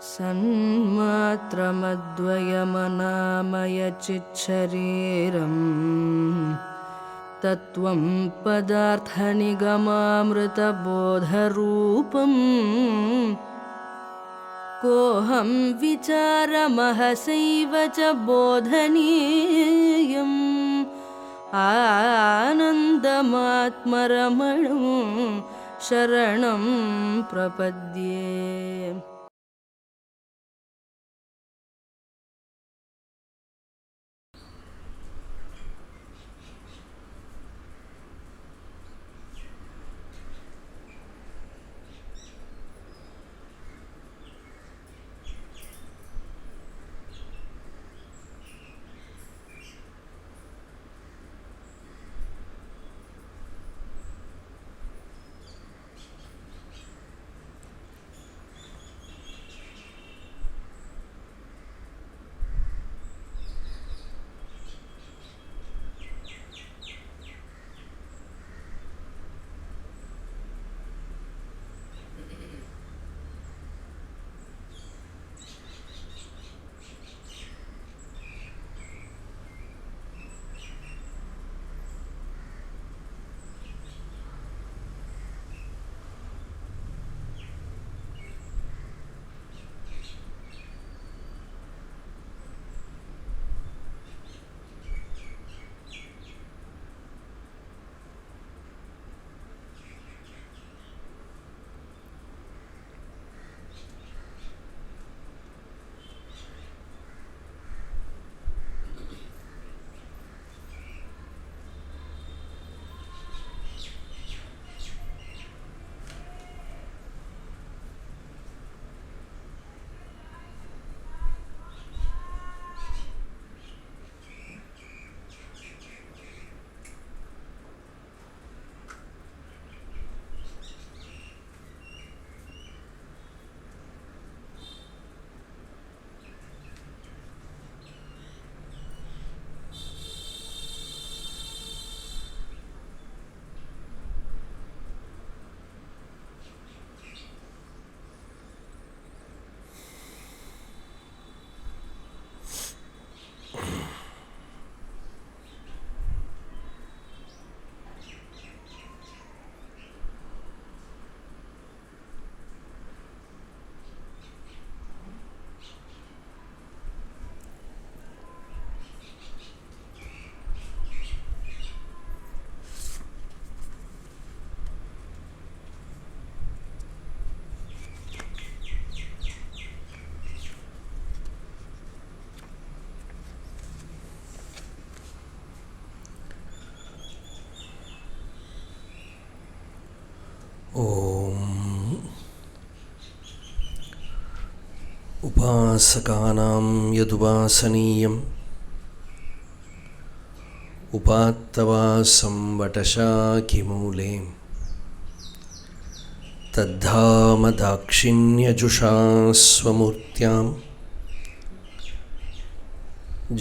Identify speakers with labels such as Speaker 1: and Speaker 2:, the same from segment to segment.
Speaker 1: सन्मात्रमद्वयमनामयचिच्छरीरं तत्त्वं पदार्थनिगमामृतबोधरूपं कोऽहं विचारमहसैव च बोधनीयम् आनन्दमात्मरमणं शरणं प्रपद्ये।
Speaker 2: उपासकानां यदुपासनीयम् उपात्तवासं वटशाखिमूले तद्धाम दाक्षिण्यजुषा स्वमूर्त्यां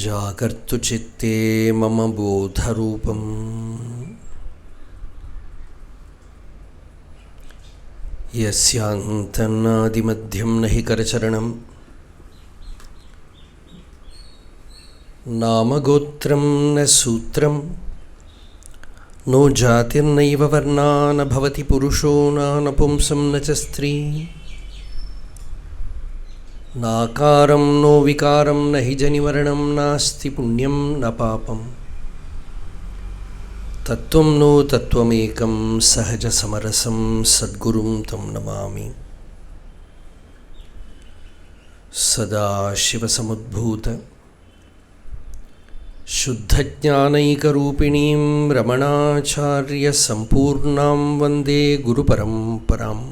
Speaker 2: जागर्तु चित्ते मम बोधरूपम्। यस्यान्तन्नादिमध्यं न हि करचरणं नामगोत्रं न सूत्रं नो जातिर्नैव वर्णा न भवति पुरुषो नानपुंसं न च स्त्री नाकारं नो विकारं न हि जनिमरणं नास्ति पुण्यं न पापम् तत्त्वं नो तत्त्वमेकं सहजसमरसं सद्गुरुं तं नमामि। सदाशिवसमुद्भूत शुद्धज्ञानैकरूपिणीं रमणाचार्यसम्पूर्णां वन्दे गुरुपरम्पराम्।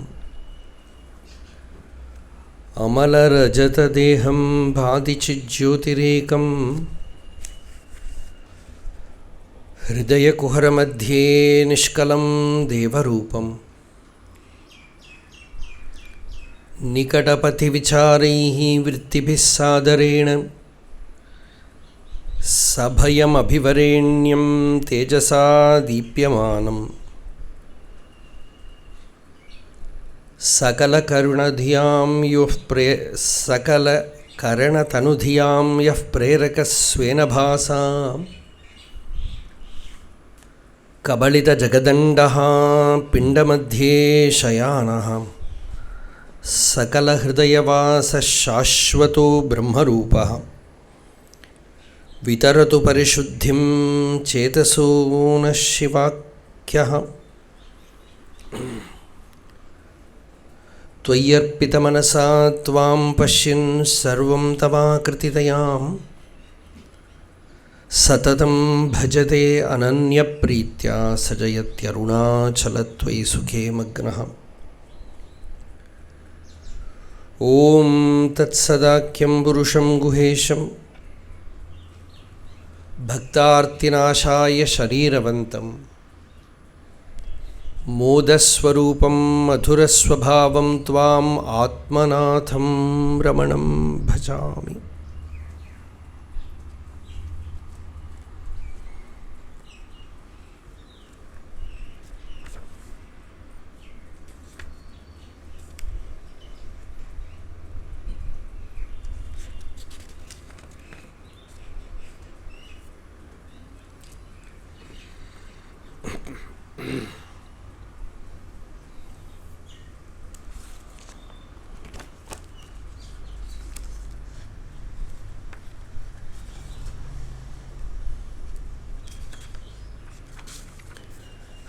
Speaker 2: अमलरजतदेहं भादिचिज्योतिरेकं हृदयकुहरमध्ये निष्कलं देवरूपं निकटपथिविचारैः वृत्तिभिः सादरेण सभयमभिवरेण्यं तेजसा दीप्यमानम् सकलकरुणधियां सकलकरणतनुधियां यः प्रेरकस्वेन भासा कबलितजगदण्डः पिण्डमध्ये शयानः सकलहृदयवासः शाश्वतो ब्रह्मरूपः वितरतु परिशुद्धिं चेतसो नः शिवाख्यः त्वय्यर्पितमनसा त्वां पश्यन् सर्वं तवाकृतितयां सततं भजते अनन्यप्रीत्या सजयत्यरुणाचलत्वयि सुखे मग्नः ॐ तत्सदाख्यं पुरुषं गुहेशं भक्तार्तिनाशाय शरीरवन्तं मोदस्वरूपं मधुरस्वभावं त्वाम् आत्मनाथं रमणं भजामि.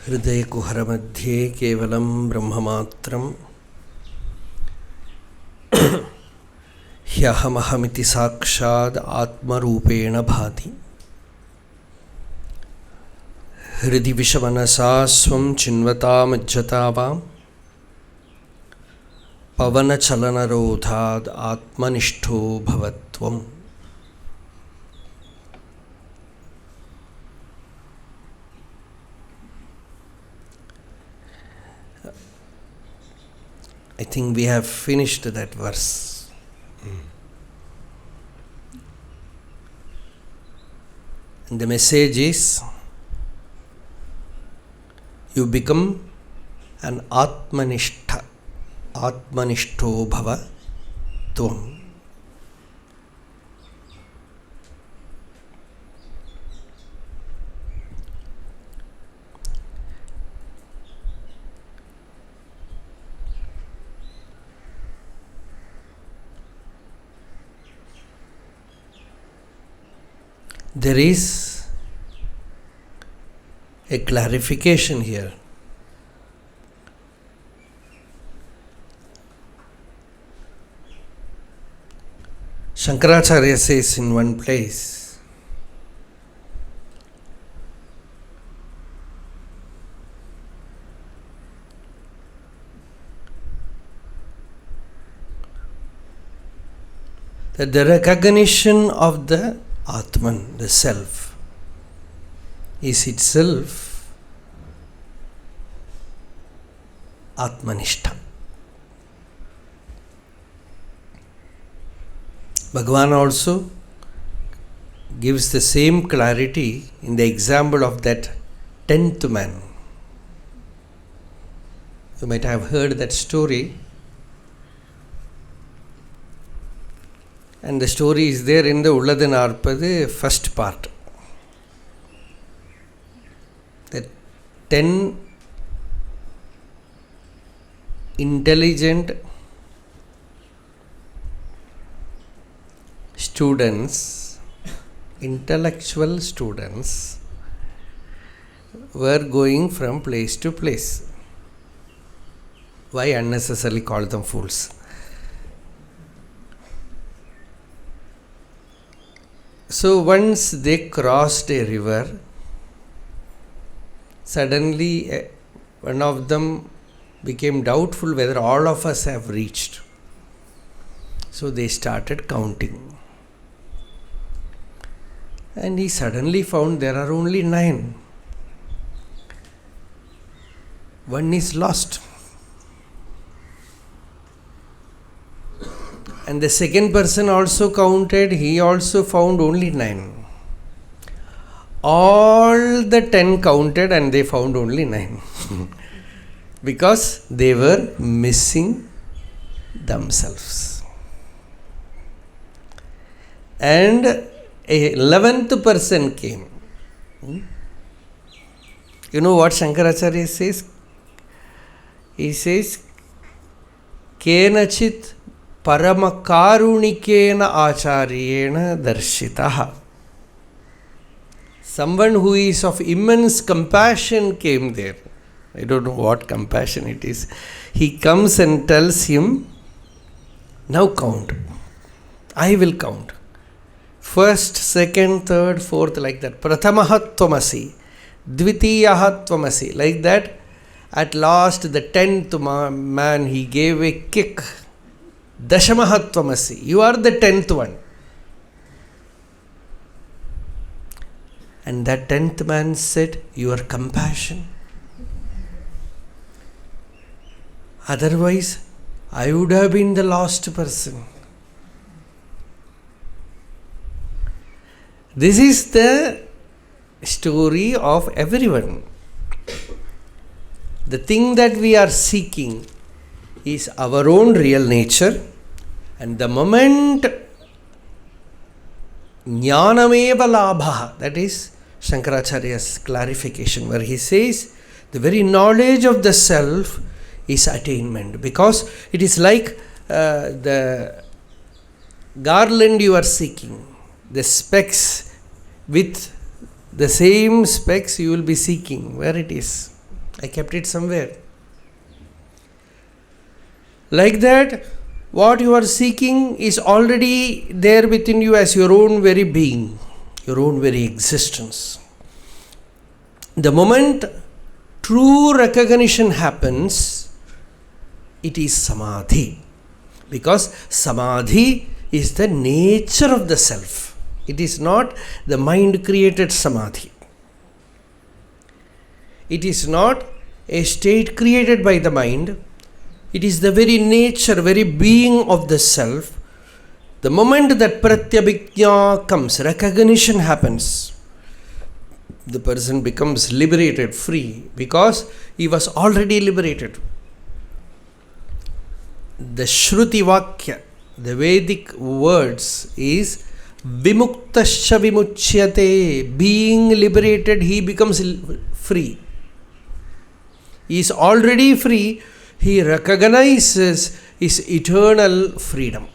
Speaker 2: हृदयकुहरमध्ये केवलं ब्रह्ममात्रं ह्यहमहमिति साक्षात् आत्मरूपेण भाति. हृदि विषमनसा स्वं चिन्वतामज्जता वा पवनचलनरोधाद् आत्मनिष्ठो भवत्वम्. I think we have finished that verse. And the message is, you become an atmanishtha. Atmanishto bhava tvam. There is a clarification here. Shankaracharya says in one place, that the recognition of the Atman, the self, is itself Atmanishta. Bhagavan also gives the same clarity in the example of that 10th man. You might have heard that story. And the story is there in the Ulladu Narpadu first part. The 10 intelligent students, intellectual students, were going from place to place. Why unnecessarily call them fools? So once they crossed a river, suddenly one of them became doubtful whether all of us have reached. So they started counting. And he suddenly found there are only 9. One is lost. And the second person also counted, he also found only 9. All the 10 counted and they found only 9. because they were missing themselves. And a 11th person came. You know what Shankaracharya says? He says, Kenachit paramakarunikeena acharyena darshitaha. Someone who is of immense compassion came there. I don't know what compassion it is. He comes and tells him, now count. I will count. First, second, third, fourth, like that. Prathamaha tvamasi. Dvitiyaha tvamasi. Like that. At last, the 10th man, he gave a kick. Dashamaha tvamasi. You are the 10th one. And that 10th man said, your compassion. Otherwise, I would have been the last person. This is the story of everyone. The thing that we are seeking is our own real nature, and the moment jnanameva labha, that is Shankaracharya's clarification, where he says the very knowledge of the self is attainment, because it is like the garland you are seeking, the specks. With the same specks you will be seeking. Where it is? I kept it somewhere. Like that, what you are seeking is already there within you as your own very being, your own very existence. The moment true recognition happens, it is samadhi. Because samadhi is the nature of the self. It is not the mind created samadhi. It is not a state created by the mind. It is the very nature, very being of the self. The moment that pratyabhijñā comes, recognition happens, the person becomes liberated, free, because he was already liberated. The Shruti Vakya, the Vedic words is Vimuktasya vimuchyate. Being liberated, he becomes free. He is already free. He recognizes his eternal freedom.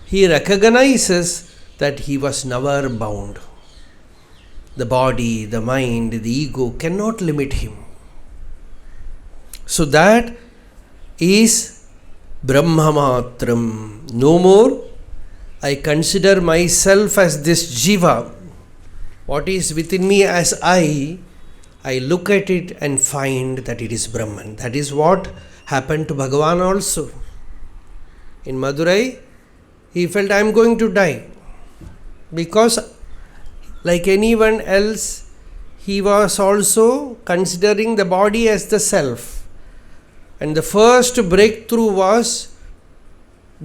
Speaker 2: He recognizes that he was never bound. The body, the mind, the ego cannot limit him. So that is Brahmamatram. No more I consider myself as this jiva. What is within me as I look at it and find that it is Brahman. That is what happened to Bhagavan also. In Madurai, he felt, I am going to die. Because like anyone else, he was also considering the body as the self. And the first breakthrough was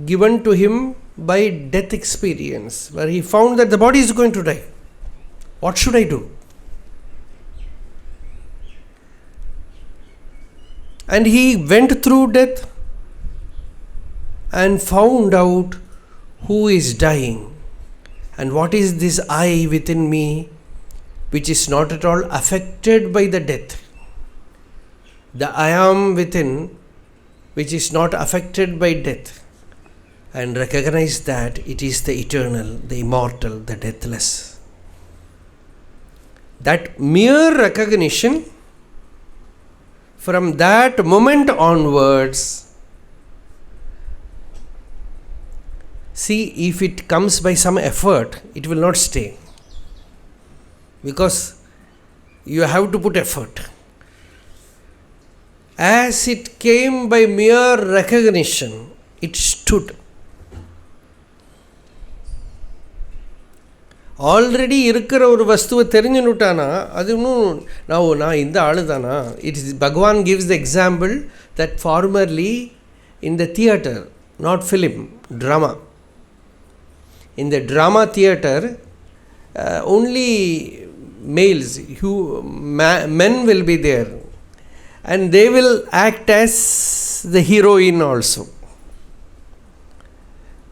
Speaker 2: given to him by death experience, where he found that the body is going to die. What should I do? And he went through death and found out who is dying and what is this I within me which is not at all affected by the death. The I am within which is not affected by death. And recognize that it is the eternal, the immortal, the deathless. That mere recognition, from that moment onwards, see, if it comes by some effort, it will not stay. Because you have to put effort. As it came by mere recognition, it stood. Already இருக்கிற ஒரு வஸ்துவை தெரிஞ்சுனுட்டானா அது இன்னும் நான் இந்த ஆளு தானா. It is பகவான் gives the example that formerly in the theatre, not film, drama. In the drama theatre only males, men will be there. and they will act as the heroine also.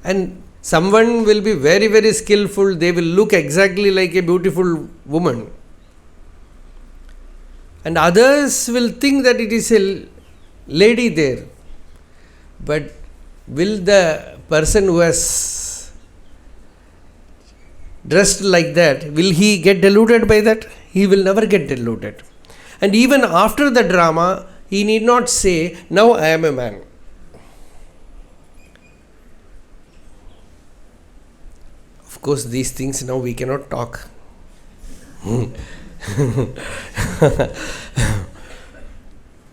Speaker 2: And someone will be very, very skillful, they will look exactly like a beautiful woman. And others will think that it is a lady there. But will the person who has dressed like that, will he get deluded by that? He will never get deluded. And even after the drama, he need not say, now I am a man. Of course, these things now we cannot talk.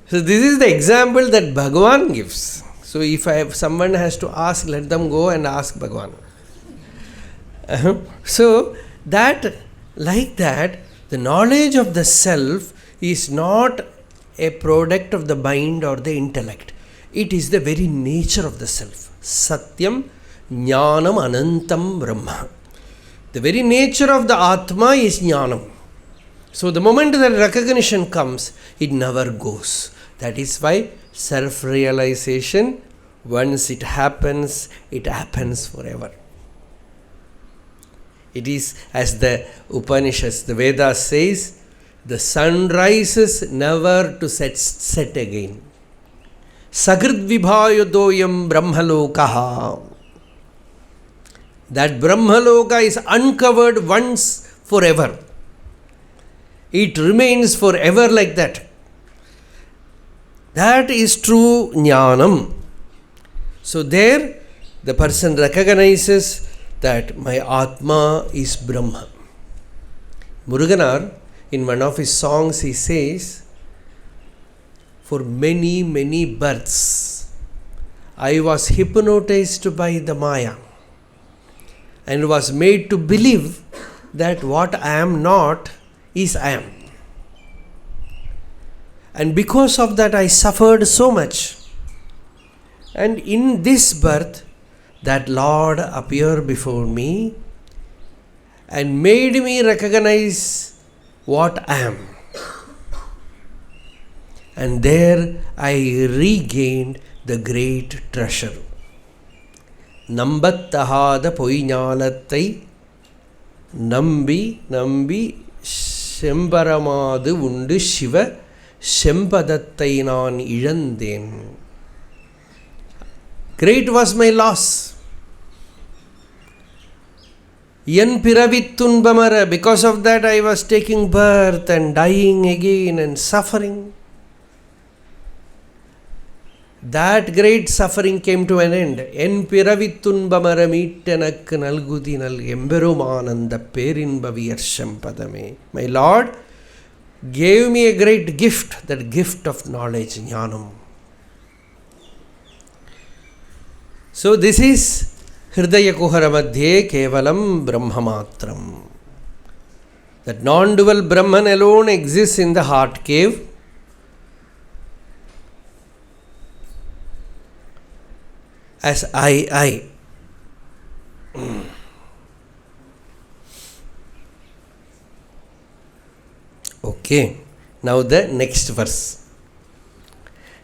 Speaker 2: So this is the example that Bhagavan gives. So if someone has to ask, let them go and ask Bhagavan. So that, like that, the knowledge of the self is not a product of the mind or the intellect. It is the very nature of the self. Satyam Jnanam Anantam Brahma. The very nature of the Atma is Jnanam. So the moment that recognition comes, it never goes. That is why self-realization, once it happens forever. It is as the Upanishads, the Vedas says, the sun rises never to set again. Sagrid vibhayodoyam brahmalokaha. That brahmaloka is uncovered once forever. It remains forever like that. That is true jnanam. So there the person recognizes that my Atma is Brahma. Muruganar, in one of his songs, he says, for many, many births, I was hypnotized by the Maya and was made to believe that what I am not is I am. And because of that, I suffered so much. And in this birth, that Lord appeared before me and made me recognize what I am. And there I regained the great treasure. Nambattahada poiñālattē nambi sembaramadu undu Shiva sembadattai naan izhandēn. Great was my loss. Yen piravittunbamara, because of that I was taking birth and dying again and suffering. That great suffering came to an end. En piravittunbamara meettenak nalgudinal emberumananda perinbaviyarsham padame. My Lord gave me a great gift, that gift of knowledge, jnanam. So this is Hridaya Kuhara Madhye Kevalam Brahmamatram. That non-dual Brahman alone exists in the heart cave. As I. Okay. Now the next verse.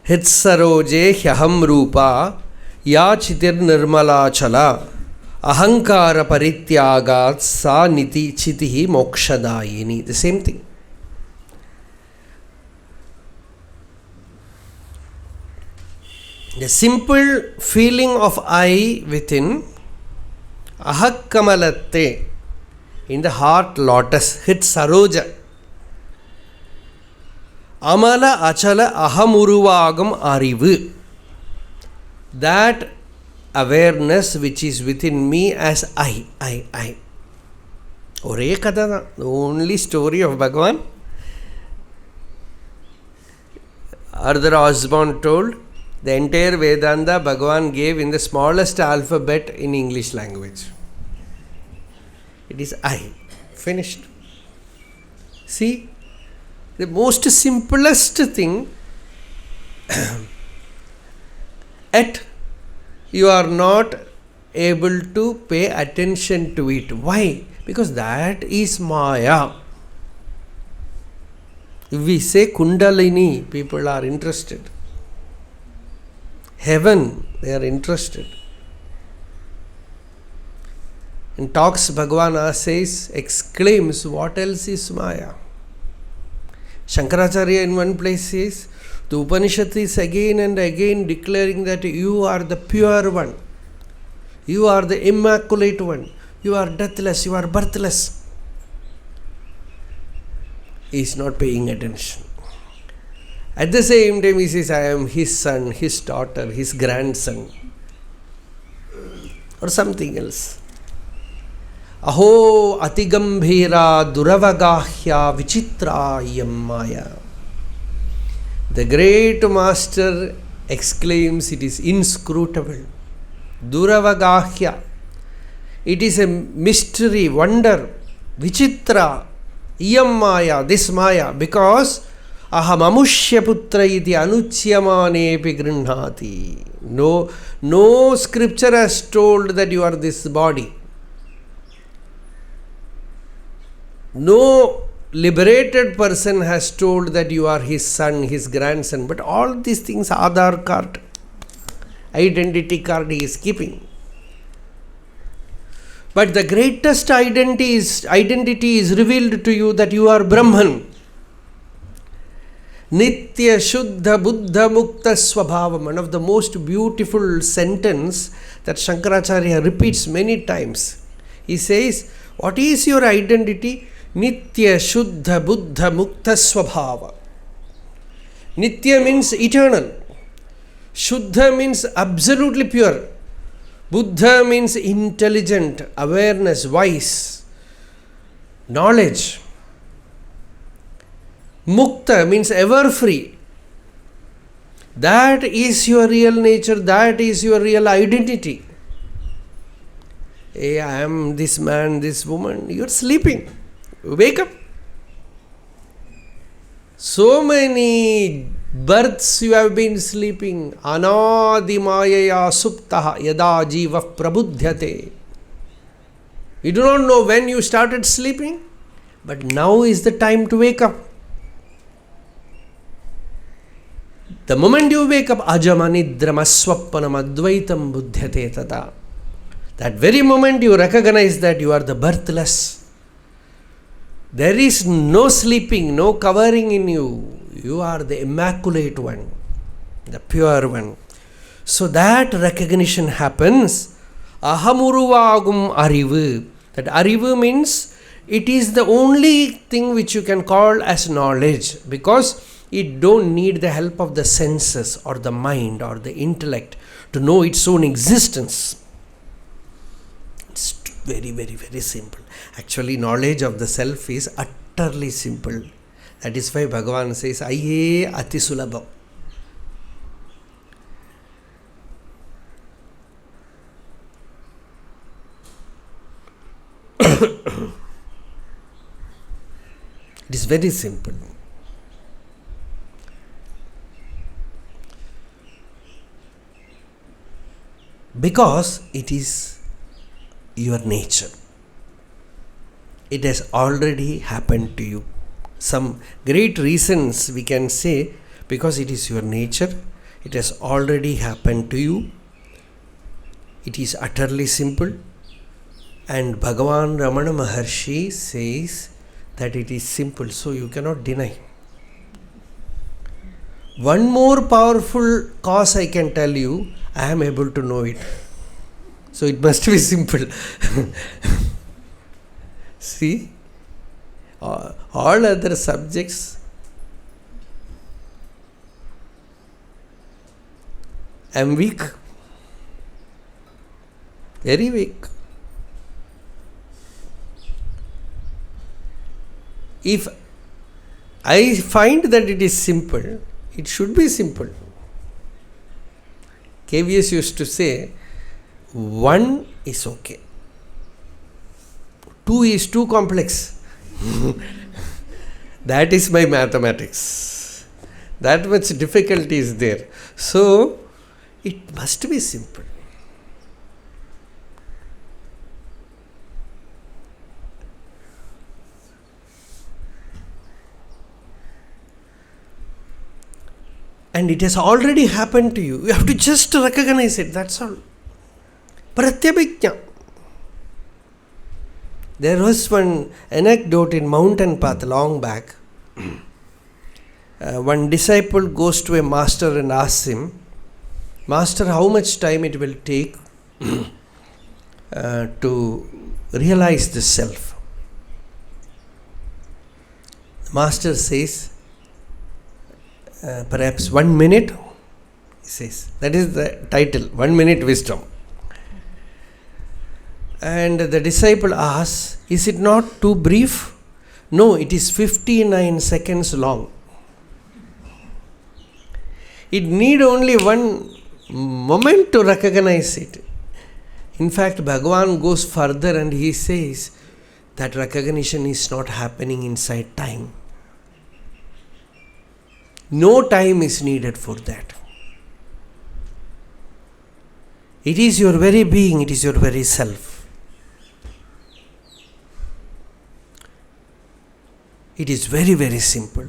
Speaker 2: Hitsaroje aham-uruva ya citirnirmalā'calā ahankāra-parityagat sa niti chitihi mokshadayini. The same thing. The simple feeling of I within, aha-kamalattē, in the heart lotus, hit saroja. Amala, acala, aham-uruvagam, aṟivu. That awareness which is within me as I. Ore kada, the only story of Bhagavan. Arthur Osborne told, the entire Vedanta Bhagavan gave in the smallest alphabet in English language. It is I. Finished. See, the most simplest thing, yet you are not able to pay attention to it. Why? Because that is Maya. If we say Kundalini, people are interested. Heaven, they are interested. In talks, Bhagavan says, exclaims, what else is Maya? Shankaracharya in one place says, the Upanishad is again and again declaring that you are the pure one. You are the immaculate one. You are deathless. You are birthless. He is not paying attention. At the same time, he says, I am his son, his daughter, his grandson, or something else. Aho atigambhira duravagahya vichitra yamaya. The great master exclaims, it is inscrutable. Duravagahya. It is a mystery, wonder. Vichitra yamaya, this maya, because aham-amushya putra iti anuchyamanepi grihnati. No scripture has told that you are this body. No liberated person has told that you are his son, his grandson. But all these things, Aadhar card, identity card he is keeping. But the greatest identity is revealed to you that you are Brahman. Nitya Shuddha Buddha Mukta Swabhavam. One of the most beautiful sentence that Shankaracharya repeats many times. He says, what is your identity? Nitya Shuddha Buddha Mukta Swabhava. Nitya means eternal. Shuddha means absolutely pure. Buddha means intelligent, awareness, wise, knowledge. Mukta means ever free. That is your real nature, that is your real identity. Hey, I am this man, this woman. You are sleeping. Wake up. So many births you have been sleeping. Anadimayaya suptaha yada jiva prabudhyate. You do not know when you started sleeping, but now is the time to wake up. The moment you wake up, ajamanidram aswappanam advaitam buddhyate tata. That very moment you recognize that you are the birthless. There is no sleeping, no covering in you. You are the immaculate one, the pure one. So that recognition happens. Ahamuruvam aṟivu. That aṟivu means it is the only thing which you can call as knowledge, because it don't need the help of the senses or the mind or the intellect to know its own existence. It's very, very, very simple. Actually, knowledge of the self is utterly simple. That is why Bhagavan says, Ayye ati sulabha. It is very simple. Because it is your nature. It has already happened to you. Some great reasons we can say, because it is your nature, it has already happened to you. It is utterly simple. And Bhagavan Ramana Maharshi says that it is simple, so you cannot deny. One more powerful cause I can tell you, I am able to know it. So it must be simple. See, all other subjects, I am weak, very weak. If I find that it is simple, it should be simple. KVS used to say, 1 is okay. 2 is too complex. That is my mathematics. That much difficulty is there. So, it must be simple. And it has already happened to you. You have to just recognize it, that's all. Pratyabhijñā. There was one anecdote in mountain path long back. One disciple goes to a master and asks him, Master, how much time it will take to realize the self? The master says, perhaps 1 minute. He says, that is the title, 1 minute wisdom. And the disciple asks, is it not too brief? No, it is 59 seconds long. It need only one moment to recognize it. In fact, Bhagavan goes further and he says that recognition is not happening inside time. No time is needed for that. It is your very being, it is your very self. It is very, very simple.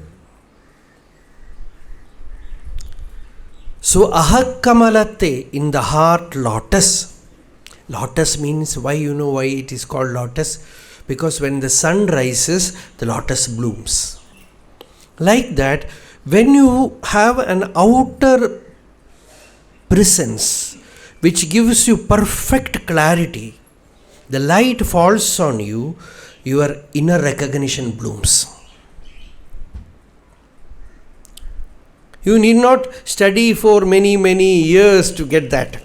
Speaker 2: So, aha-kamalattē, in the heart, lotus. Lotus means, why you know why it is called lotus? Because when the sun rises, the lotus blooms. Like that, when you have an outer presence which gives you perfect clarity, the light falls on you, your inner recognition blooms. You need not study for many, many years to get that.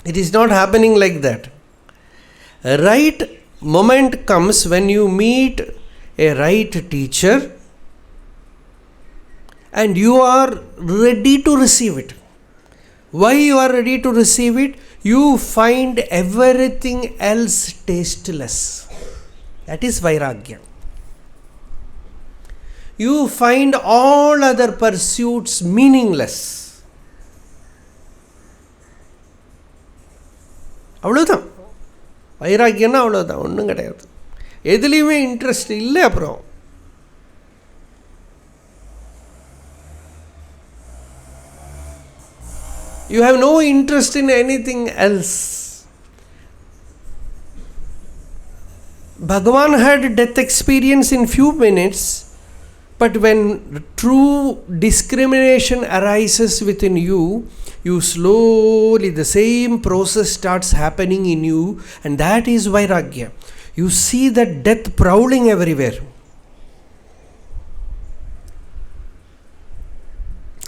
Speaker 2: It is not happening like that. A right moment comes when you meet a right teacher and you are ready to receive it. Why you are ready to receive it? You find everything else tasteless. That is vairagya. You find all other pursuits meaningless. அவ்வளோதான் வைராக்கியம்னா அவ்வளோதான், ஒன்றும் கிடையாது. எதுலேயுமே interest இல்லை. அப்புறம் you have no interest in anything else. Bhagavan had death experience in few minutes, but when true discrimination arises within you, you slowly, the same process starts happening in you, and that is vairagya. You see that death prowling everywhere.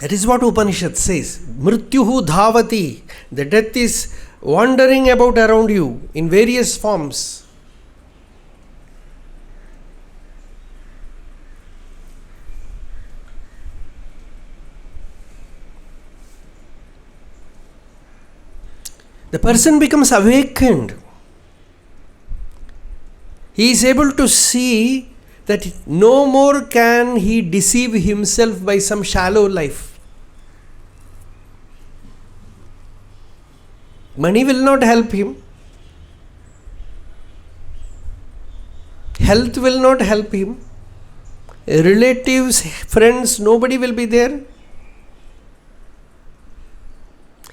Speaker 2: That is what Upanishad says. Mrityuhu dhavati. The death is wandering about around you in various forms. The person becomes awakened. He is able to see that no more can he deceive himself by some shallow life. Money will not help him. Health will not help him. Relatives, friends, nobody will be there.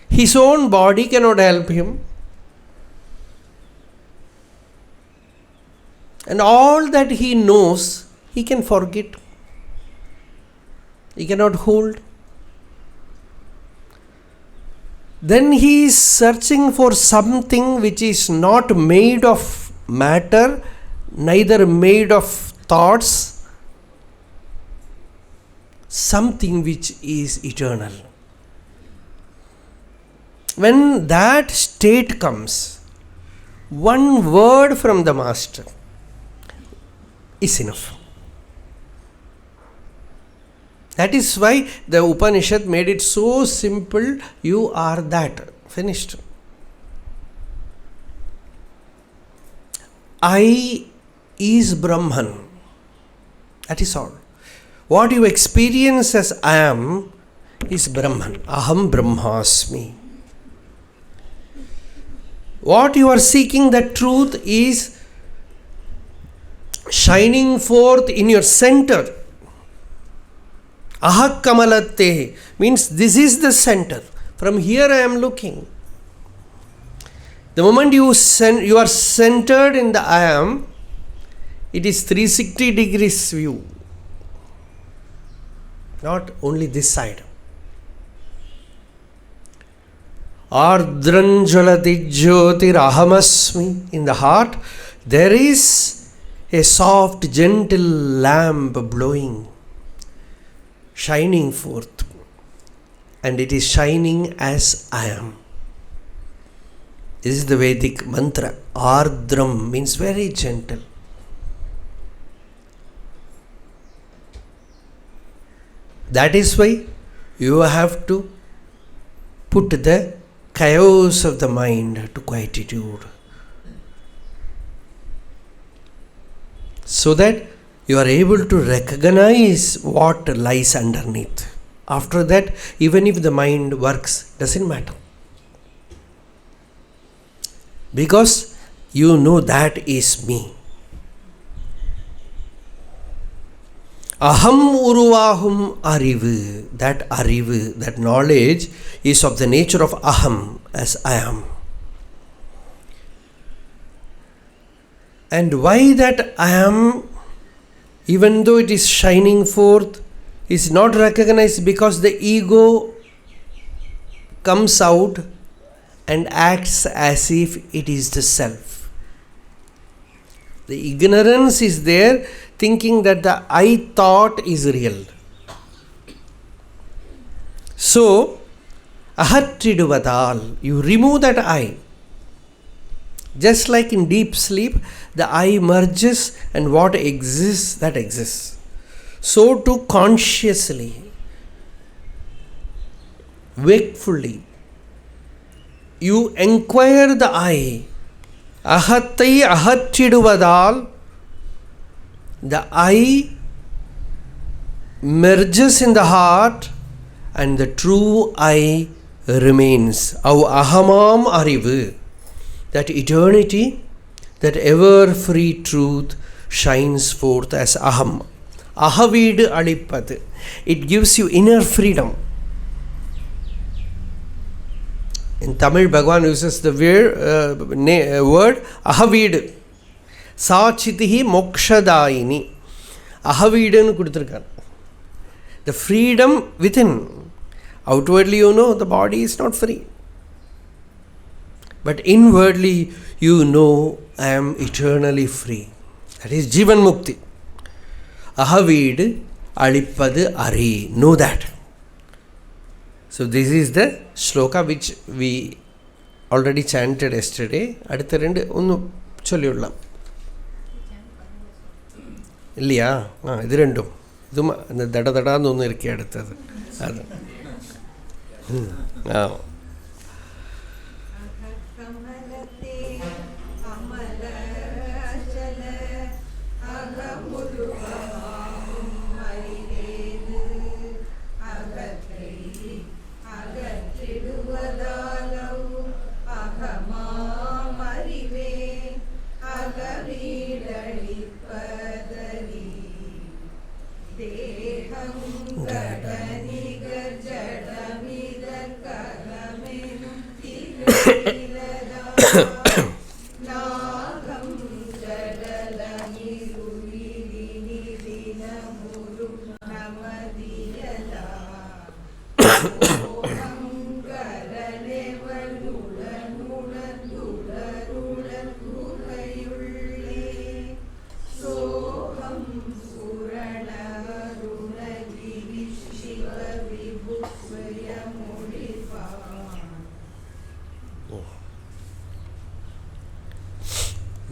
Speaker 2: His own body cannot help him. And all that he knows, he can forget. He cannot hold. Then he is searching for something which is not made of matter, neither made of thoughts, something which is eternal. When that state comes, one word from the Master is enough. That is why the Upanishad made it so simple. You are that. Finished. I is Brahman. That is all. What you experience as I am is Brahman. Aham Brahmasmi. What you are seeking, that truth is shining forth in your center. aha-kamalattē means this is the center. From here I am looking. The moment you are centered in the I am, it is 360 degrees view. Not only this side. Ardranjalati jyotir ahamasmi. In the heart, there is a soft, gentle lamp blowing, shining forth. And it is shining as I am. This is the Vedic mantra. Ardram means very gentle. That is why you have to put the chaos of the mind to quietude, so that you are able to recognize what lies underneath. After that, even if the mind works, doesn't matter. Because you know that is me. Aham-uruvam aṟivu. That aṟivu, that knowledge is of the nature of aham, as I am. And why that I am, even though it is shining forth, is not recognized? Because the ego comes out and acts as if it is the self. The ignorance is there, thinking that the I thought is real. So, ahaṭṛiḍuvadāl, you remove that I. Just like in deep sleep, the I merges and what exists, that exists. So too consciously, wakefully, you inquire the I. ahattai ahaṭṛiḍuvadāl. The I merges in the heart and the true I remains. aḥam-aṛivu. That eternity, that ever free truth shines forth as aham. aha-vīḍu daڵippa. It gives you inner freedom. In Tamil, Bhagavan uses the word aha-vīḍu. Sāchitihi mokṣadāyini. aha-vīḍu kuduthirukkan. The freedom within. Outwardly, you know, the body is not free. But inwardly, you know, I am eternally free. That is Jivan Mukti. aha-vīḍu daڵippa. Know that. So this is the shloka which we already chanted yesterday. അടുത്ത രണ്ട് ഒന്ന് ചൊല്ലിയുള്ള ഇല്ലയാ? ഇത് രണ്ടും ഇതും ദടദടാന്നൊന്നും ഇരിക്കുക അടുത്തത് അത്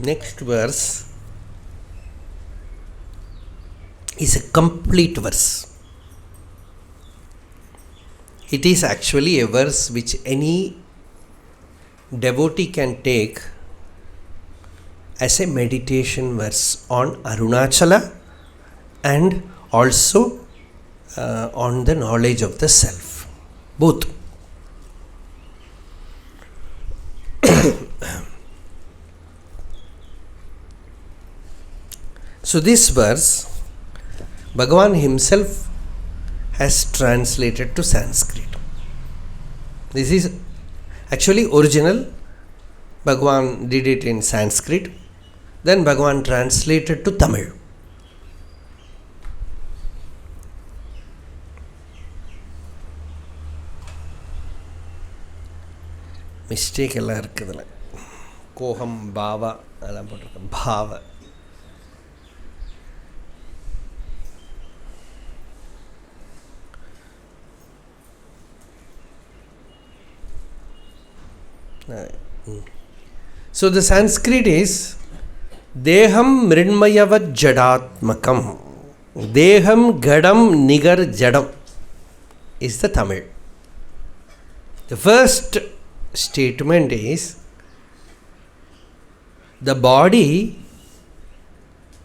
Speaker 2: Next verse is a complete verse. It is actually a verse which any devotee can take as a meditation verse on Arunachala and also on the knowledge of the self. Both. So this verse, Bhagavan himself has translated to Sanskrit. This is actually original. Bhagavan did it in Sanskrit. Then Bhagavan translated to Tamil. Mistake எல்லாம் இருக்குதுல. கோஹம் பாவா அதெல்லாம் போட்டிருக்கேன். பாவ. So the Sanskrit is Deham mridmayavad jadatmakam. Deham gadam nigar jadam is the Tamil. The first statement is the body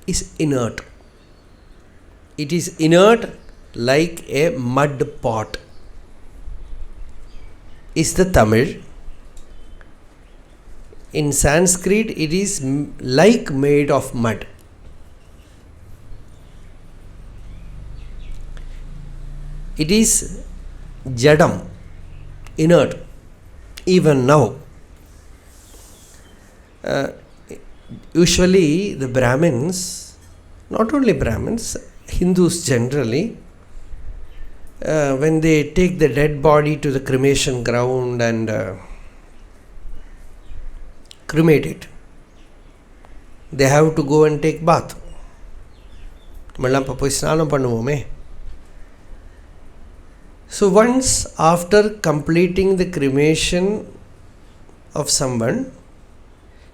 Speaker 2: is inert. It is inert like a mud pot is the Tamil. In Sanskrit, it is like made of mud. It is jadam, inert, even now. Usually, the Brahmins, not only Brahmins, Hindus generally, when they take the dead body to the cremation ground and cremate it, they have to go and take bath. So once after completing the cremation of someone,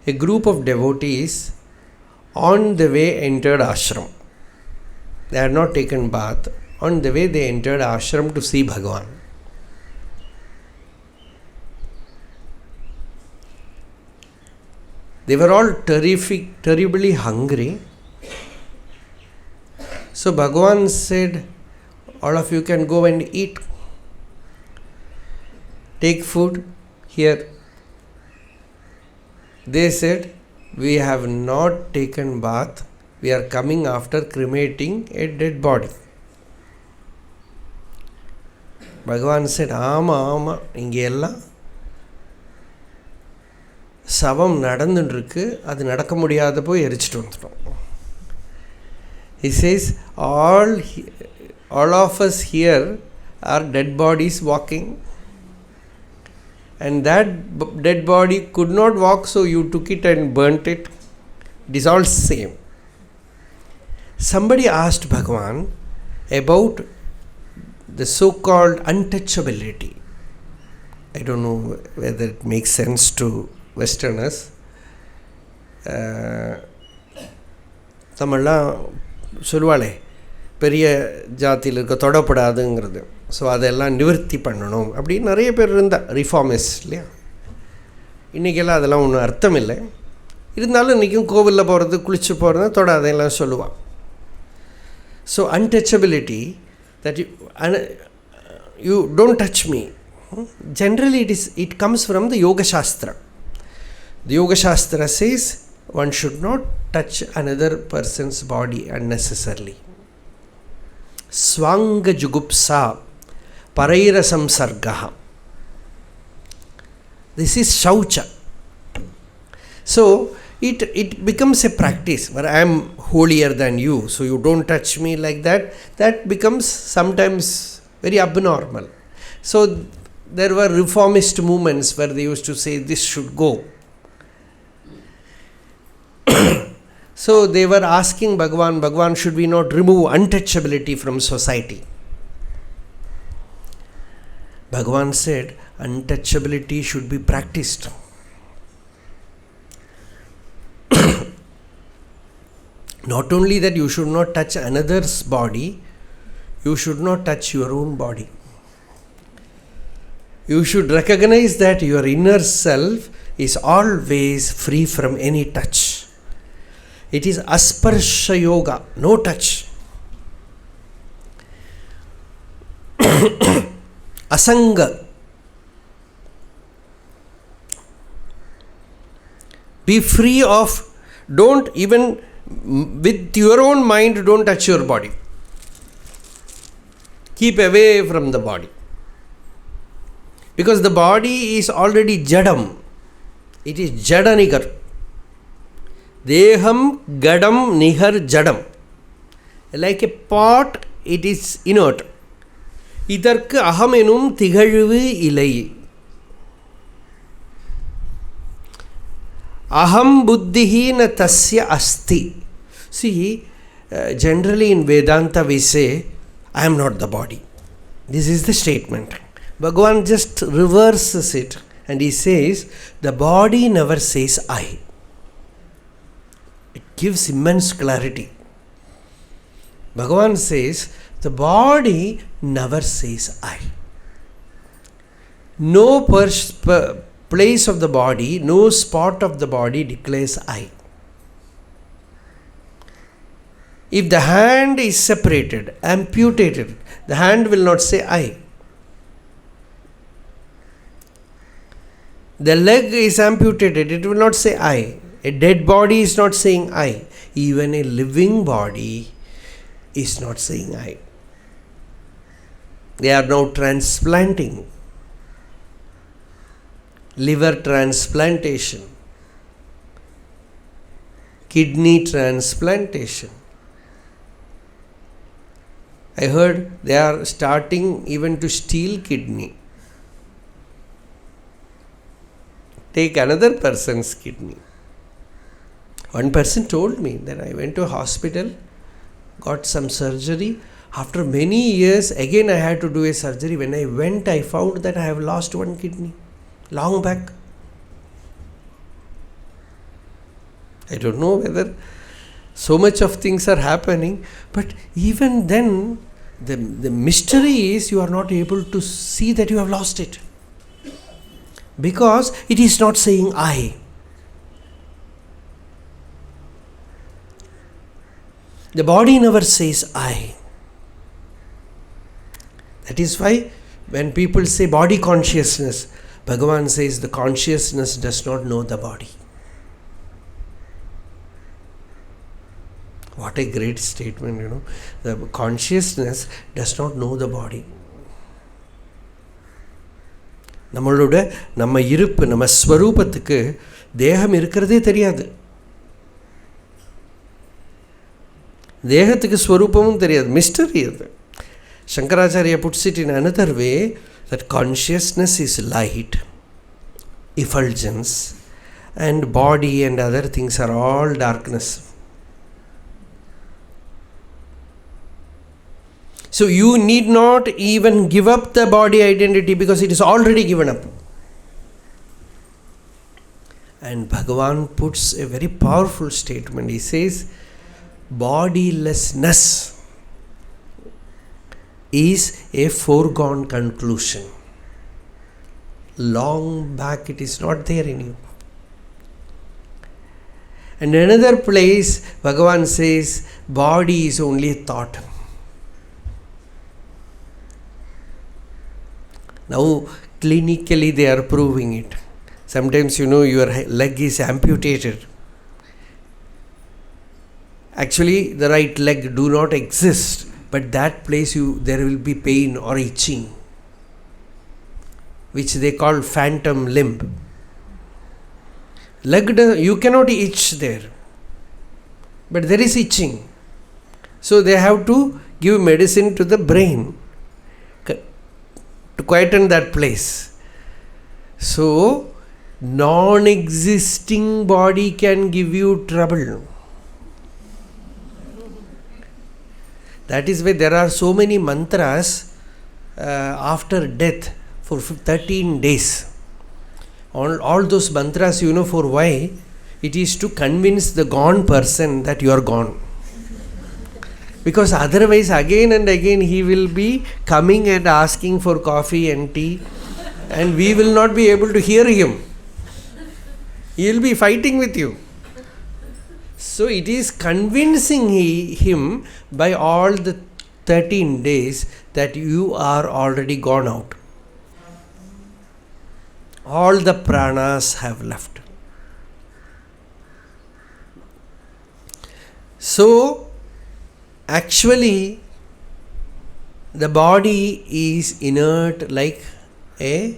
Speaker 2: a group of devotees on the way entered ashram. They had not taken bath. On the way they entered ashram to see Bhagavan. They were all terribly hungry. So Bhagavan said, all of you can go and eat. Take food here. They said, we have not taken bath. We are coming after cremating a dead body. Bhagavan said, ஆமா இங்கே எல்லாம் சவம் நடந்துருக்கு, அது நடக்க முடியாத போய் எரிச்சிட்டு வந்துட்டோம். He says, all of us here are dead bodies walking, and that dead body could not walk, so you took it and burnt it. It is all same. Somebody asked Bhagavan about the so-called untouchability. I don't know whether it makes sense to Westerners. தமிழ்லாம் சொல்லுவாளே பெரிய ஜாத்தியில் இருக்க தொடப்படாதுங்கிறது. So அதெல்லாம் நிவர்த்தி பண்ணணும் அப்படின்னு நிறைய பேர் இருந்தால் reformist இல்லையா. இன்றைக்கெல்லாம் அதெல்லாம் ஒன்றும் அர்த்தம் இல்லை. இருந்தாலும் இன்றைக்கும் கோவிலில் போகிறது, குளிச்சு போகிறது, தொடாதெல்லாம் சொல்லுவான். So untouchability, that you don't touch me. Generally it comes from the Yoga Shastra. The Yoga Shastra says one should not touch another person's body unnecessarily. Swanga jugupsa paraira samsargaha. This is shaucha. So it becomes a practice where I am holier than you, so you don't touch me like that. That becomes sometimes very abnormal. So there were reformist movements where they used to say this should go. So they were asking Bhagavan, should we not remove untouchability from society? Bhagavan said, untouchability should be practiced. Not only that you should not touch another's body, you should not touch your own body. You should recognize that your inner self is always free from any touch. It is asparsha yoga, no touch. Asanga. Be free of, don't even with your own mind, don't touch your body. Keep away from the body. Because the body is already jadam. It is jadanigar. Deham gadam nihar jadam. Like a pot, it is inert. Idarku aham enum tigalvu ilai. Aham buddhihi na tasya asti. See, generally in Vedanta we say, I am not the body. This is the statement. Bhagavan just reverses it and he says, the body never says I. It gives immense clarity. Bhagavan says, the body never says I. No place of the body, no spot of the body declares I. If the hand is separated, amputated, the hand will not say I. The leg is amputated, it will not say I. A dead body is not saying I. Even a living body is not saying I. They are now transplanting. Liver transplantation. Kidney transplantation. I heard they are starting even to steal kidney. Take another person's kidney. One person told me that I went to a hospital, got some surgery. After many years, again I had to do a surgery. When I went, I found that I have lost one kidney. Long back. I don't know whether so much of things are happening, but even then, the mystery is you are not able to see that you have lost it. Because it is not saying I. The body never says I. That is why when people say body consciousness, Bhagavan says the consciousness does not know the body. What a great statement, you know. The consciousness does not know the body. நம்மளோட நம்ம இருப்பு நம்ம ஸ்வரூபத்துக்கு தேகம் இருக்கிறதே தெரியாது. தேகத்துக்கு ஸ்வரூபமும் தெரியாது. Mystery அது. Shankaracharya puts it in another way that consciousness is light, effulgence, and body and other things are all darkness. So you need not even give up the body identity because it is already given up. And Bhagavan puts a very powerful statement. He says, bodilessness is a foregone conclusion. Long back it is not there in you. And another place Bhagavan says, body is only a thought. Now clinically they are proving it. Sometimes your leg is amputated. Actually the right leg do not exist, but that place there will be pain or itching, which they call phantom limb. Leg, you cannot itch there, but there is itching. So they have to give medicine to the brain to quieten that place. So non-existing body can give you trouble. That is why there are so many mantras after death for 13 days. All those mantras, for why? It is to convince the gone person that you are gone. Because otherwise again and again he will be coming and asking for coffee and tea, and we will not be able to hear him. He will be fighting with you. So it is convincing him by all the 13 days that you are already gone out. All the pranas have left. So actually the body is inert like a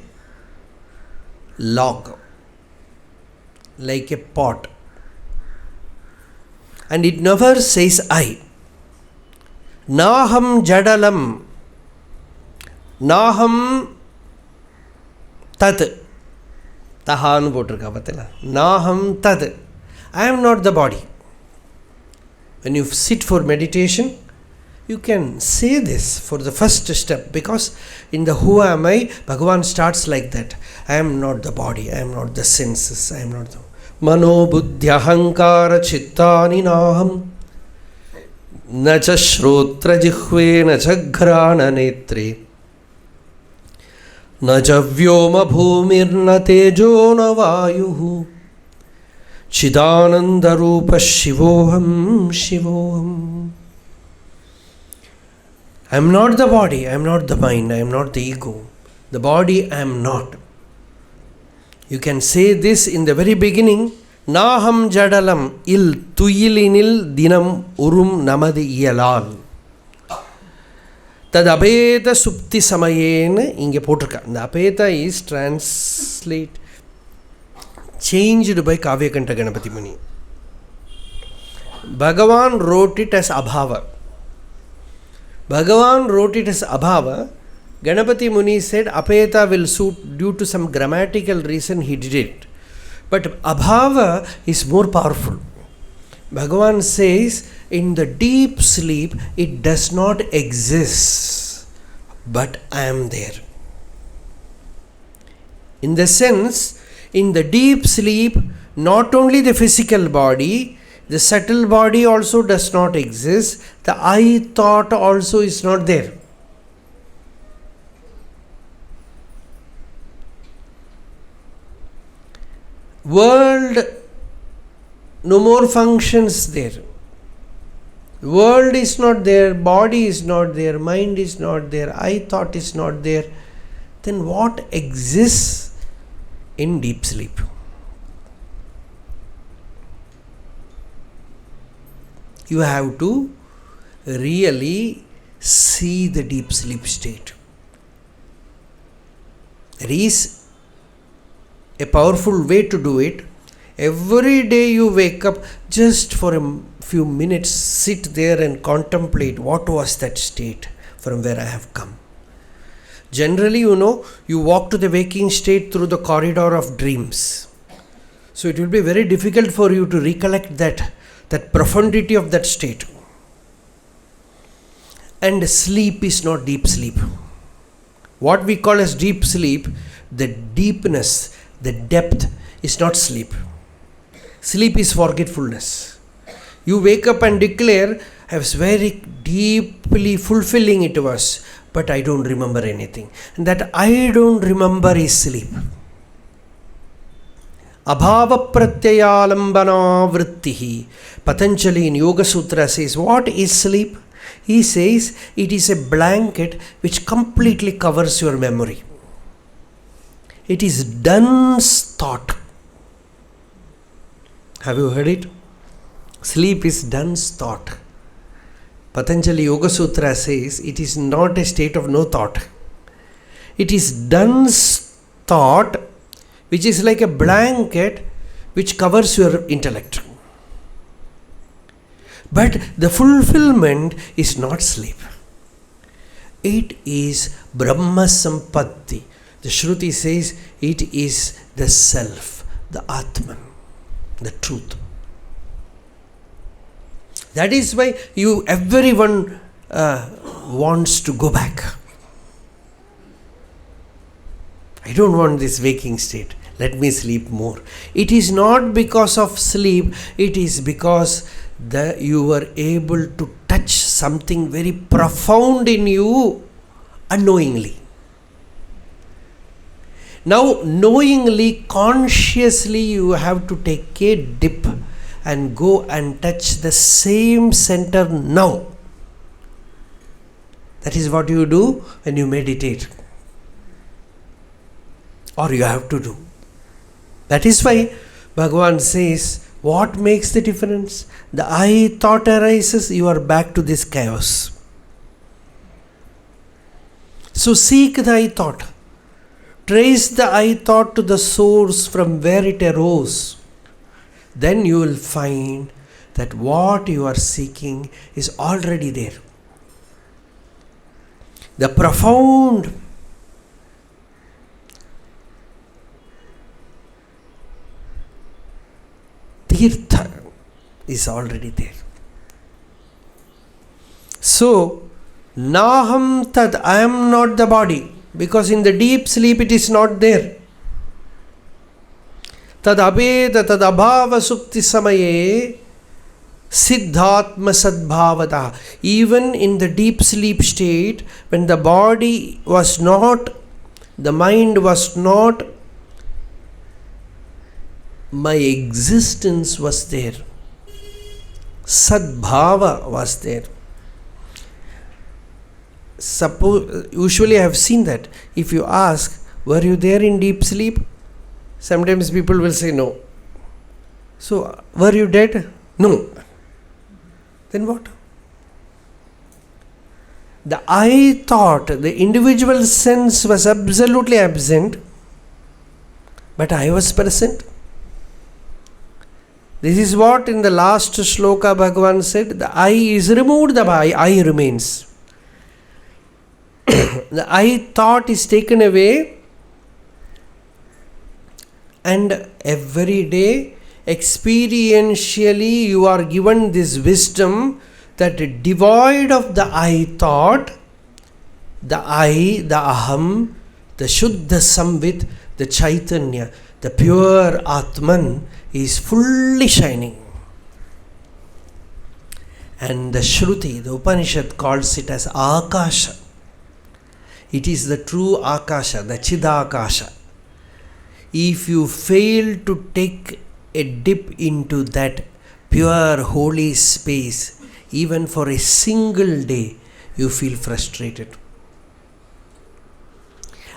Speaker 2: log, like a pot, and it never says I. Naham jadalam, naham tat, tahan potrukka pathila, naham tat, I am not the body. When you sit for meditation, you can say this for the first step, because in the who am I, Bhagavan starts like that. I am not the body, I am not the senses, I am not the mano buddhi ahankara chittani naham na cha shrotra jihve na cha ghrana netre na cha vyoma bhumir na tejo na vayuhu chidananda rupa shivoham shivoham. I am not the body, I am not the mind, I am not the ego. The body I am not. You can say this in the very beginning. Naham jadalam il tuyilinil dinam urum namadi iyalal. Tad apeta supti samayena inge potrukka. The apeta is changed by Kavyakanta Ganapati Muni. Bhagavan wrote it as abhava. Bhagavan wrote it as abhava. Ganapati Muni said apeta will suit, due to some grammatical reason he did it. But abhava is more powerful. Bhagavan says in the deep sleep it does not exist, but I am there. In the sense, in the deep sleep, not only the physical body, the subtle body also does not exist. The I thought also is not there. World no more functions there. World is not there, body is not there, mind is not there, I thought is not there. Then what exists in deep sleep? You have to really see the deep sleep state. There is a powerful way to do it. Every day you wake up, just for a few minutes, sit there and contemplate what was that state from where I have come. Generally, you walk to the waking state through the corridor of dreams. So it will be very difficult for you to recollect that profundity of that state. And sleep is not deep sleep. What we call as deep sleep, the deepness, the depth is not sleep. Sleep is forgetfulness. You wake up and declare, I was very deeply fulfilling it was, but I don't remember anything. And that I don't remember is sleep. Abhava-pratyayalambana vrittihi. Patanjali in Yoga Sutra says, what is sleep? He says, it is a blanket which completely covers your memory. It is Dunn's thought. Have you heard it? Sleep is Dunn's thought. Patanjali Yoga Sutra says it is not a state of no thought. It is Dunn's thought which is like a blanket which covers your intellect. But the fulfillment is not sleep. It is Brahma Sampatti. The Shruti says it is the self, the Atman, the truth. That is why everyone wants to go back. I don't want this waking state. Let me sleep more. It is not because of sleep. It is because you were able to touch something very profound in you unknowingly. Now, knowingly, consciously, you have to take a dip and go and touch the same center now. That is what you do when you meditate. Or you have to do. That is why Bhagavan says, what makes the difference? The I thought arises, you are back to this chaos. So seek the I thought. Trace the I thought to the source from where it arose. Then you will find that what you are seeking is already there. The profound tirtha is already there. So, naham tad, I am not the body, because in the deep sleep it is not there. Tad abheda tad abhava sukti samaye siddhatma sadbhavata. Even in the deep sleep state, when the body was not, the mind was not, my existence was there. Sadbhava was there. Usually I have seen that. If you ask, were you there in deep sleep? Sometimes people will say no. So, were you dead? No. Then what? The I thought, the individual sense was absolutely absent, but I was present. This is what in the last shloka Bhagavan said, the I is removed, the I remains. The I thought is taken away, and every day experientially you are given this wisdom that devoid of the I thought, the I, the aham, the shuddha samvit, the chaitanya, the pure Atman is fully shining. And the Shruti, the Upanishad calls it as Akasha. It is the true Akasha, the Chidakasha. If you fail to take a dip into that pure holy space, even for a single day, you feel frustrated.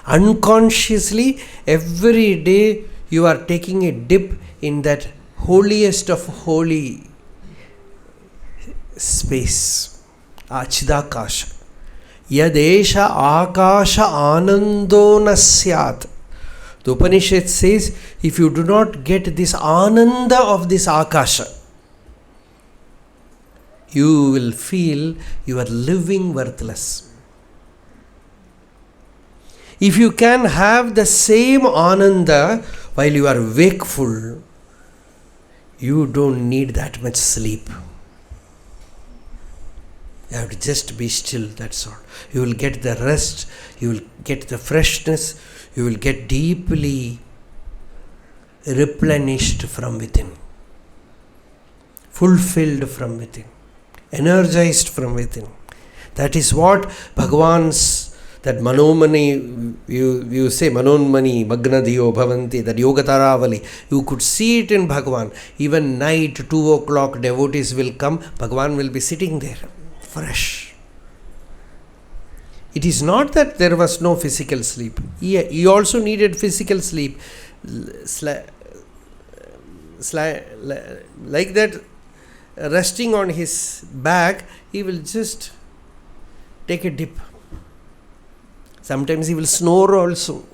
Speaker 2: Unconsciously, every day you are taking a dip in that holiest of holy space, Chidakasha. Yadesha akasha anando na syat. The Upanishad says, if you do not get this ananda of this akasha, you will feel you are living worthless. If you can have the same ananda while you are wakeful, you don't need that much sleep. You have to just be still, that's all. You will get the rest, you will get the freshness, you will get deeply replenished from within, fulfilled from within, energized from within. That is what Bhagavan's, that manomani, you say manonmani, magnadiyo bhavanti, that yogataravali, you could see it in Bhagavan. Even night, 2 o'clock, devotees will come, Bhagavan will be sitting there, fresh. It is not that there was no physical sleep. He also needed physical sleep. Like that, resting on his back, he will just take a dip. Sometimes he will snore also.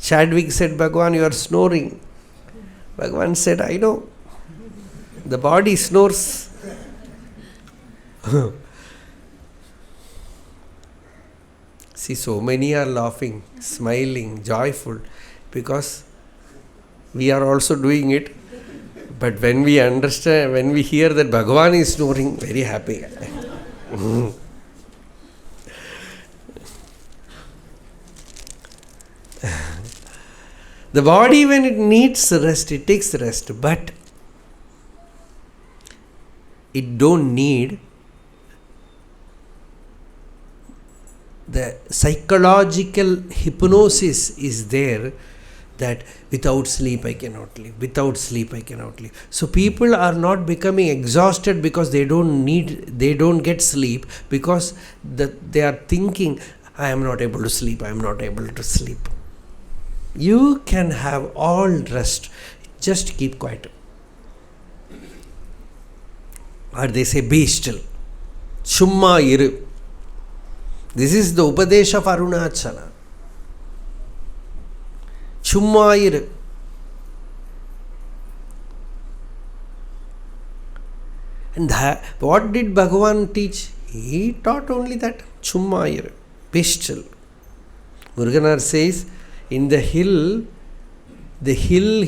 Speaker 2: Chadwick said, Bhagavan, you are snoring. Bhagavan said, I know. The body snores. See, so many are laughing, smiling, joyful, because we are also doing it. But when we understand, when we hear that Bhagavan is snoring, very happy. The body, when it needs rest, it takes rest, but it don't need the psychological hypnosis is there that without sleep I cannot live, without sleep I cannot live. So people are not becoming exhausted because they don't get sleep, because they are thinking, I am not able to sleep, I am not able to sleep. You can have all rest, just keep quiet. Or they say, be still. Shumma iru. This is the Upadesha of Arunachala. Chumma. And what did Bhagavan teach? He taught only that. Chumma. Be still. Muruganar says, in the hill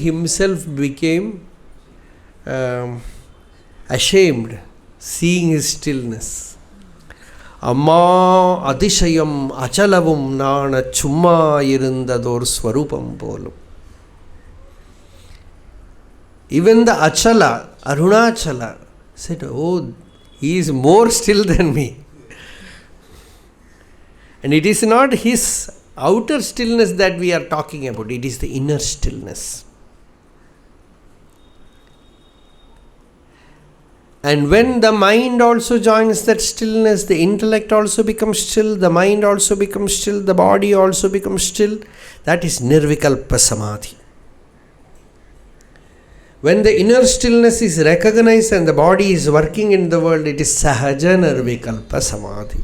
Speaker 2: himself became ashamed, seeing his stillness. Amma adishayam achalavum nana chumma irundador swarupam polum. Even the acala, Arunachala, said, oh, he is more still than me. And it is not his outer stillness that we are talking about, it is the inner stillness. And when the mind also joins that stillness, the intellect also becomes still, the mind also becomes still, the body also becomes still. That is nirvikalpa samadhi. When the inner stillness is recognized and the body is working in the world, it is sahaja nirvikalpa samadhi.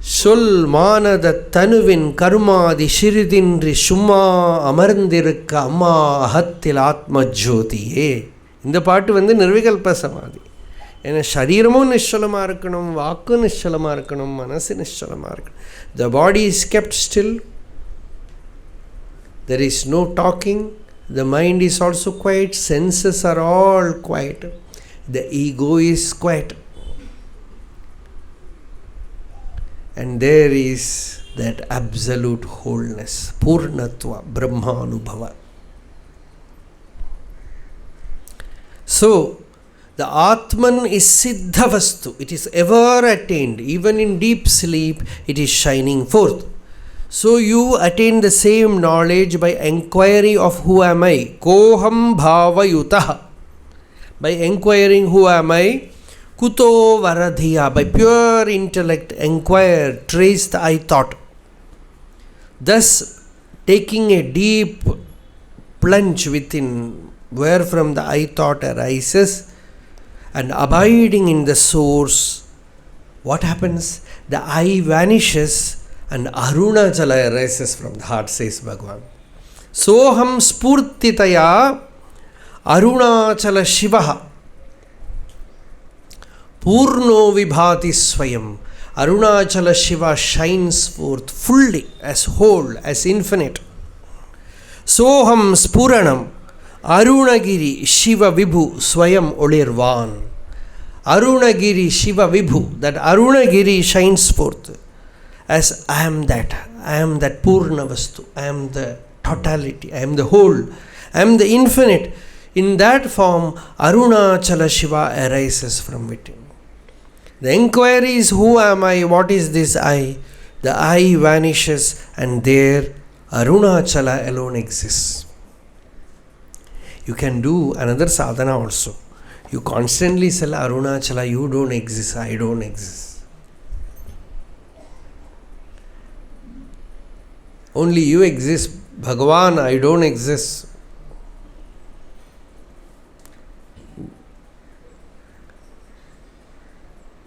Speaker 2: Sul manada tanuvin karmadi shiridinri shumma amarndirukka amma ahattil atma jyotiye. இந்த பாட்டு நிர்விகல்ப சமாதி. ஏன்னா சரீரமும் நிശ്ചலமாக இருக்கணும், வாக்கு நிശ്ചலமாக இருக்கணும், மனசு நிശ്ചலமாக இருக்கணும். The body is kept still. There is no talking. The mind is also quiet. Senses are all quiet. The ego is quiet. And there is that absolute wholeness, purnatva, brahmanubhava. So, the Atman is Siddha Vastu. It is ever attained. Even in deep sleep, it is shining forth. So, you attain the same knowledge by enquiry of who am I. Koham bhavayutaha. By inquiring who am I. Kuto varadhiya. By pure intellect, inquire, trace the I thought. Thus, taking a deep plunge within, where from the I thought arises, and abiding in the source, what happens? The I vanishes and Arunachala arises from the heart, says Bhagavan. Soham spurtitaya Arunachala Shivaha Purno vibhati swayam. Arunachala Shiva shines forth fully, as whole, as infinite. Soham spuranam Arunagiri Shiva Vibhu Swayam Olirvan. Arunagiri Shiva Vibhu, that Arunagiri shines forth as I am that Purna Vastu, I am the totality, I am the whole, I am the infinite. In that form, Arunachala Shiva arises from within. The inquiry is who am I, what is this I? The I vanishes and there Arunachala alone exists. You can do another sadhana also. You constantly say Arunachala, you don't exist, I don't exist. Only you exist. Bhagavan, I don't exist.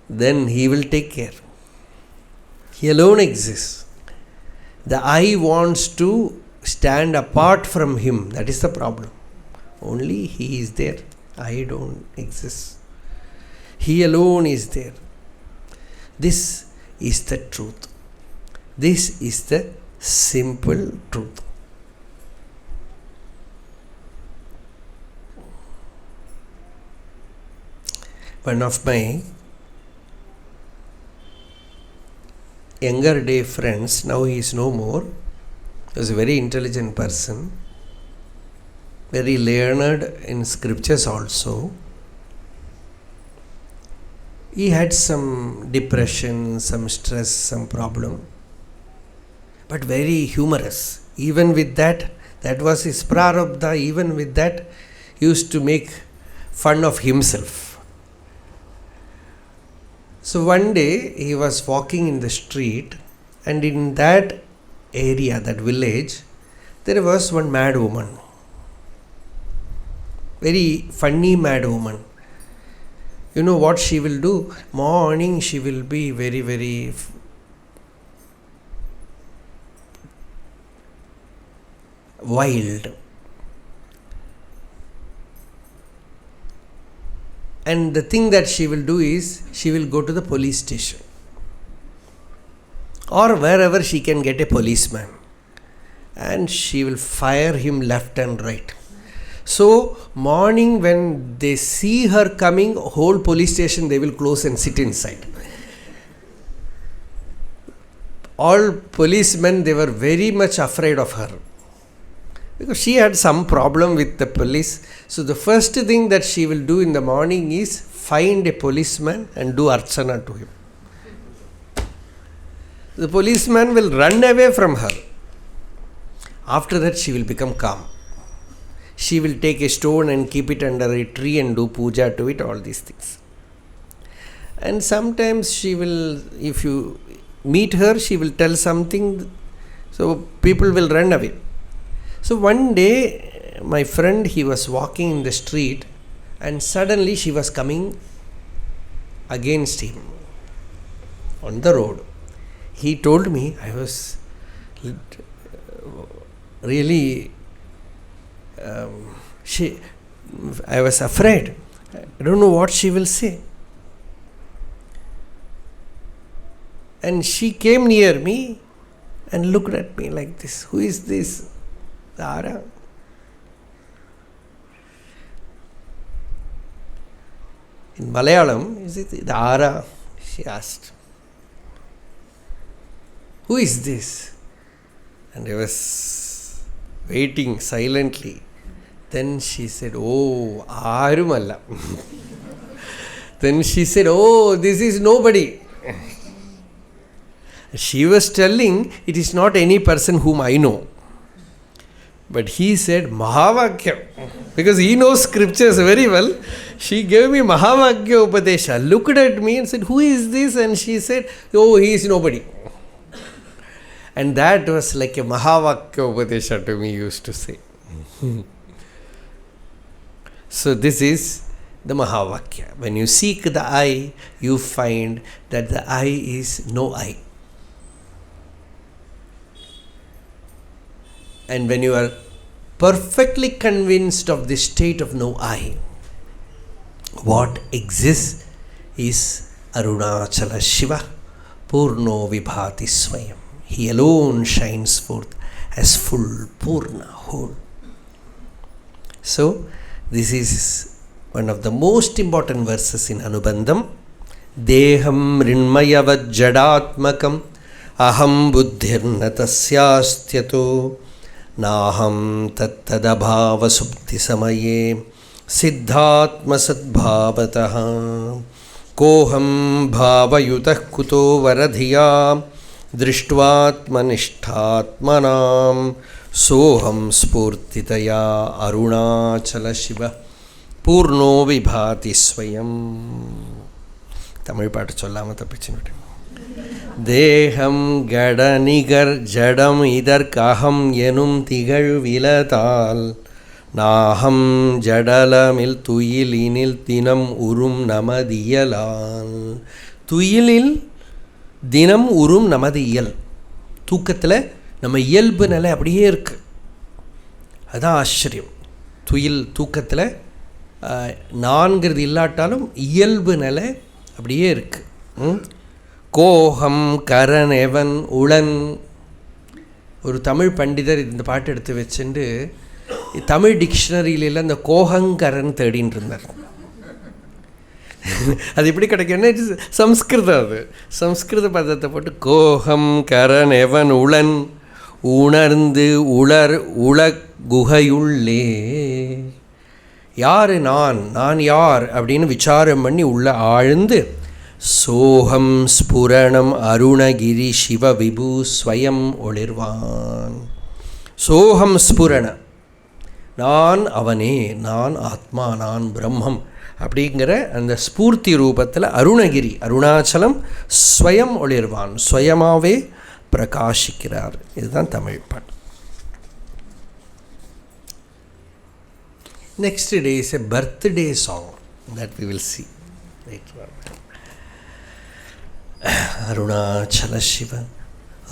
Speaker 2: Then he will take care. He alone exists. The I wants to stand apart from him. That is the problem. Only he is there. I don't exist. He alone is there. This is the truth. This is the simple truth. One of my younger day friends, now he is no more, he was a very intelligent person, very learned in scriptures also. He had some depression, some stress, some problem, but very humorous. Even with that, that was his prarabdha, even with that, he used to make fun of himself. So one day, he was walking in the street, and in that area, that village, there was one mad woman. Very funny mad woman. You know what she will do? Morning she will be very, very wild. And the thing that she will do is, she will go to the police station or wherever she can get a policeman, and she will fire him left and right. So morning when they see her coming, whole police station they will close and sit inside. All policemen, they were very much afraid of her because she had some problem with the police. So the first thing that she will do in the morning is find a policeman and do archana to him. The policeman will run away from her. After that she will become calm. She will take a stone and keep it under a tree and do puja to it, all these things. And sometimes she will, if you meet her, she will tell something, so people will run away. So one day, my friend, he was walking in the street and suddenly she was coming against him on the road. He told me, I was really, I was afraid. I don't know what she will say. And she came near me and looked at me like this. Who is this? Dara. In Malayalam, is it Dara? She asked. Who is this? And I was waiting silently. Then she said, oh, ārumalla. Then she said, oh, this is nobody. She was telling, it is not any person whom I know. But he said, Mahavakya. Because he knows scriptures very well. She gave me Mahavakya Upadesha. Looked at me and said, who is this? And she said, oh, he is nobody. And that was like a Mahavakya Upadesha to me, used to say. So this is the Mahavakya. When you seek the I, you find that the I is no I. And when you are perfectly convinced of the state of no I, what exists is Arunachala Shiva, Purno Vibhati Swayam. He alone shines forth as full, Purna, whole. So, this is one of the most important verses in Anubandham. Deham rinmayavad jadatmakam aham buddhirna tasyastyato nāham tattadabhava subti samaye siddhatma sadbhavataha koham bhavayutah kuto varadhiya drishtvatmanishtatmanam soham spurtitaya arunachala shiva purno vibhati swayam. Tamil paattu sollama thappichinu. Deham gada nigar jadam idarkaham yenum tigal vilatal naham jadalamil tuyilinil dinam urum namadiyalal. Tuyilil dinam urum namadiyal. தூக்கத்தில் நம்ம இயல்பு நிலை அப்படியே இருக்குது. அதுதான் ஆச்சரியம். துயில் தூக்கத்தில் நான்கிறது இல்லாட்டாலும் இயல்பு நிலை அப்படியே இருக்குது. கோஹம் கரனெவன் உளன். ஒரு தமிழ் பண்டிதர் இந்த பாட்டு எடுத்து வச்சுட்டு தமிழ் டிக்ஷனரியிலெல்லாம் இந்த கோஹங்கரன் தேடின்னு இருந்தார். அது எப்படி கிடைக்கும்னா இட்ஸ் சம்ஸ்கிருதம். அது சம்ஸ்கிருத பதத்தை போட்டு கோஹம் கரனெவன் உளன் உணர்ந்து உளர் உள குகையுள்ளே. யார் நான், நான் யார் அப்படின்னு விசாரம் பண்ணி உள்ள ஆழ்ந்து சோகம் ஸ்புரணம் அருணகிரி சிவ விபு ஸ்வயம் ஒளிர்வான். சோகம் ஸ்புரண, நான் அவனே, நான் ஆத்மா, நான் பிரம்மம் அப்படிங்கிற அந்த ஸ்பூர்த்தி ரூபத்தில் அருணகிரி அருணாச்சலம் ஸ்வயம் ஒளிர்வான், ஸ்வயமாகவே பிரகாசிக்கிறார். இதுதான் தமிழ் பாட்டு. Next day is a birthday song that we will see. Arunachal Shiva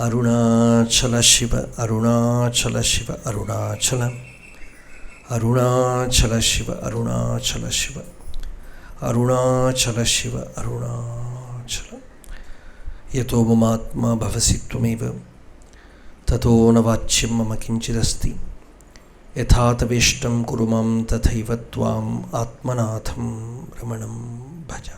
Speaker 2: Arunachal Shiva Arunachal Shiva Arunachal Arunachal Shiva Arunachal Shiva Arunachal Shiva Arunachal యతో మమాత్మా భవసి త్వమేవ తతో న వాచ్యం మమ కించిదస్తి యథా తవేష్టం కురు మాం తథైవ త్వాం ఆత్మనాథం రమణం భజ.